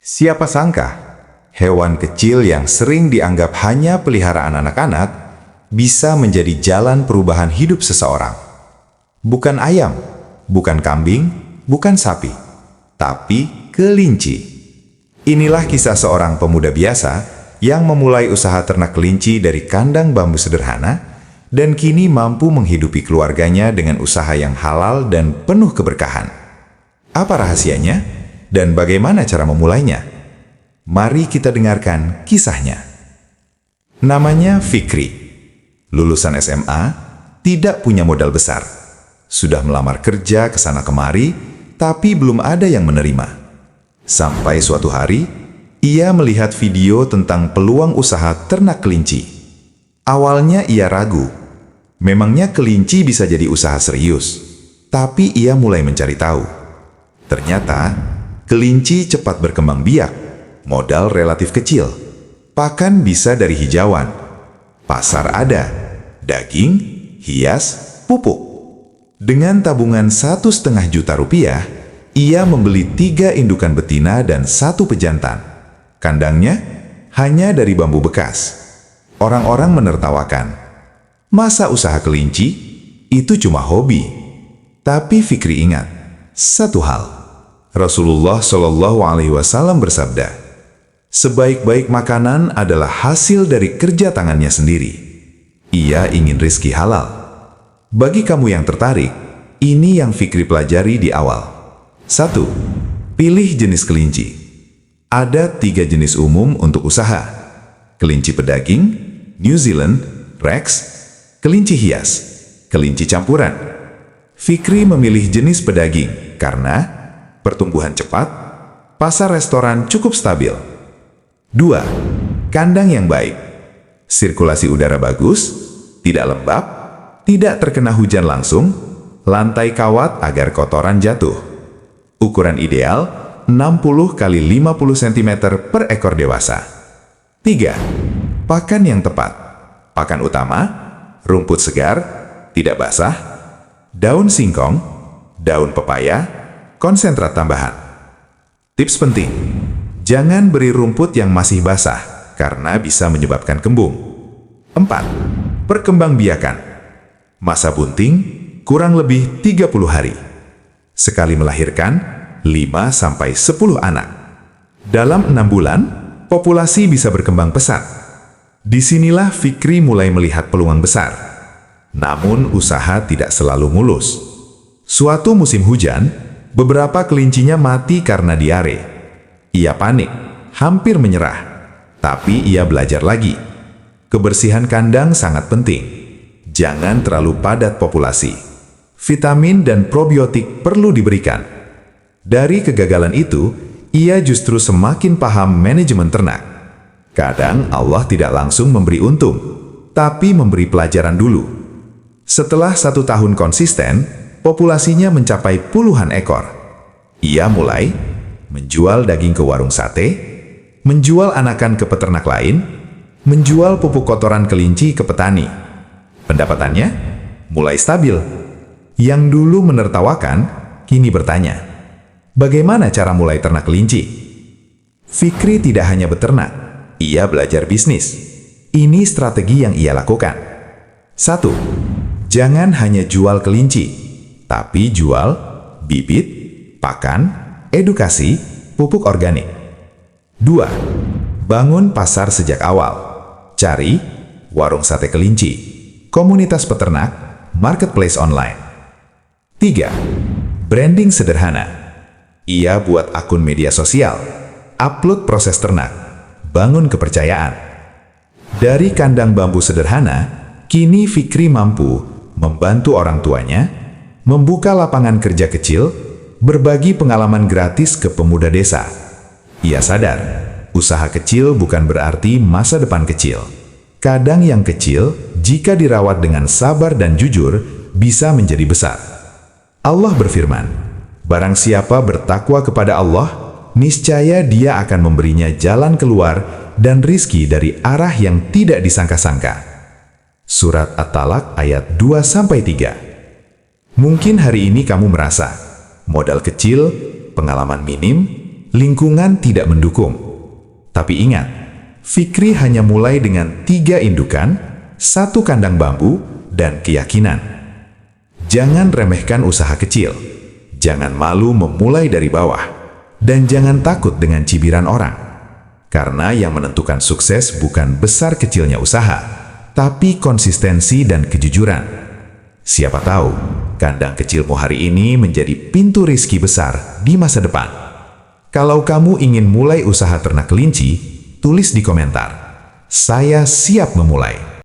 Siapa sangka, hewan kecil yang sering dianggap hanya peliharaan anak-anak bisa menjadi jalan perubahan hidup seseorang. Bukan ayam, bukan kambing, bukan sapi, tapi kelinci. Inilah kisah seorang pemuda biasa yang memulai usaha ternak kelinci dari kandang bambu sederhana dan kini mampu menghidupi keluarganya dengan usaha yang halal dan penuh keberkahan. Apa rahasianya? Dan bagaimana cara memulainya? Mari kita dengarkan kisahnya. Namanya Fikri. Lulusan SMA, tidak punya modal besar. Sudah melamar kerja ke sana kemari, tapi belum ada yang menerima. Sampai suatu hari, ia melihat video tentang peluang usaha ternak kelinci. Awalnya ia ragu. Memangnya kelinci bisa jadi usaha serius? Tapi ia mulai mencari tahu. Ternyata, kelinci cepat berkembang biak, modal relatif kecil, pakan bisa dari hijauan, pasar ada, daging, hias, pupuk. Dengan tabungan 1,5 juta rupiah, ia membeli 3 indukan betina dan 1 pejantan. Kandangnya hanya dari bambu bekas. Orang-orang menertawakan. Masa usaha kelinci? Itu cuma hobi. Tapi Fikri ingat satu hal. Rasulullah Shallallahu Alaihi Wasallam bersabda, sebaik-baik makanan adalah hasil dari kerja tangannya sendiri. Ia ingin rizki halal. Bagi kamu yang tertarik, ini yang Fikri pelajari di awal. 1. Pilih jenis kelinci. Ada 3 jenis umum untuk usaha. Kelinci pedaging, New Zealand, Rex, kelinci hias, kelinci campuran. Fikri memilih jenis pedaging karena pertumbuhan cepat, pasar restoran cukup stabil. 2. Kandang yang baik. Sirkulasi udara bagus, tidak lembab, tidak terkena hujan langsung, lantai kawat agar kotoran jatuh. Ukuran ideal 60 x 50 cm per ekor dewasa. 3. Pakan yang tepat. Pakan utama, rumput segar, tidak basah, daun singkong, daun pepaya, konsentrat tambahan. Tips penting, jangan beri rumput yang masih basah, karena bisa menyebabkan kembung. 4. Perkembangbiakan. Masa bunting, kurang lebih 30 hari. Sekali melahirkan, 5-10 anak. Dalam 6 bulan, populasi bisa berkembang pesat. Disinilah Fikri mulai melihat peluang besar. Namun usaha tidak selalu mulus. Suatu musim hujan, beberapa kelincinya mati karena diare. Ia panik, hampir menyerah. Tapi ia belajar lagi. Kebersihan kandang sangat penting. Jangan terlalu padat populasi. Vitamin dan probiotik perlu diberikan. Dari kegagalan itu, ia justru semakin paham manajemen ternak. Kadang Allah tidak langsung memberi untung, tapi memberi pelajaran dulu. Setelah 1 tahun konsisten, populasinya mencapai puluhan ekor. Ia mulai menjual daging ke warung sate, menjual anakan ke peternak lain, menjual pupuk kotoran kelinci ke petani. Pendapatannya mulai stabil. Yang dulu menertawakan, kini bertanya, bagaimana cara mulai ternak kelinci? Fikri tidak hanya beternak, ia belajar bisnis. Ini strategi yang ia lakukan. 1. Jangan hanya jual kelinci, tapi jual bibit, pakan, edukasi, pupuk organik. 2. Bangun pasar sejak awal. Cari warung sate kelinci, komunitas peternak, marketplace online. 3. Branding sederhana. Ia buat akun media sosial, upload proses ternak, bangun kepercayaan. Dari kandang bambu sederhana, kini Fikri mampu membantu orang tuanya, membuka lapangan kerja kecil, berbagi pengalaman gratis ke pemuda desa. Ia sadar, usaha kecil bukan berarti masa depan kecil. Kadang yang kecil, jika dirawat dengan sabar dan jujur, bisa menjadi besar. Allah berfirman, barang siapa bertakwa kepada Allah, niscaya Dia akan memberinya jalan keluar dan rizki dari arah yang tidak disangka-sangka. Surat At-Talaq ayat 2-3. Mungkin hari ini kamu merasa modal kecil, pengalaman minim, lingkungan tidak mendukung. Tapi ingat, Fikri hanya mulai dengan 3 indukan, 1 kandang bambu, dan keyakinan. Jangan remehkan usaha kecil. Jangan malu memulai dari bawah. Dan jangan takut dengan cibiran orang. Karena yang menentukan sukses bukan besar kecilnya usaha, tapi konsistensi dan kejujuran. Siapa tahu, kandang kecilmu hari ini menjadi pintu rezeki besar di masa depan. Kalau kamu ingin mulai usaha ternak kelinci, tulis di komentar, "Saya siap memulai."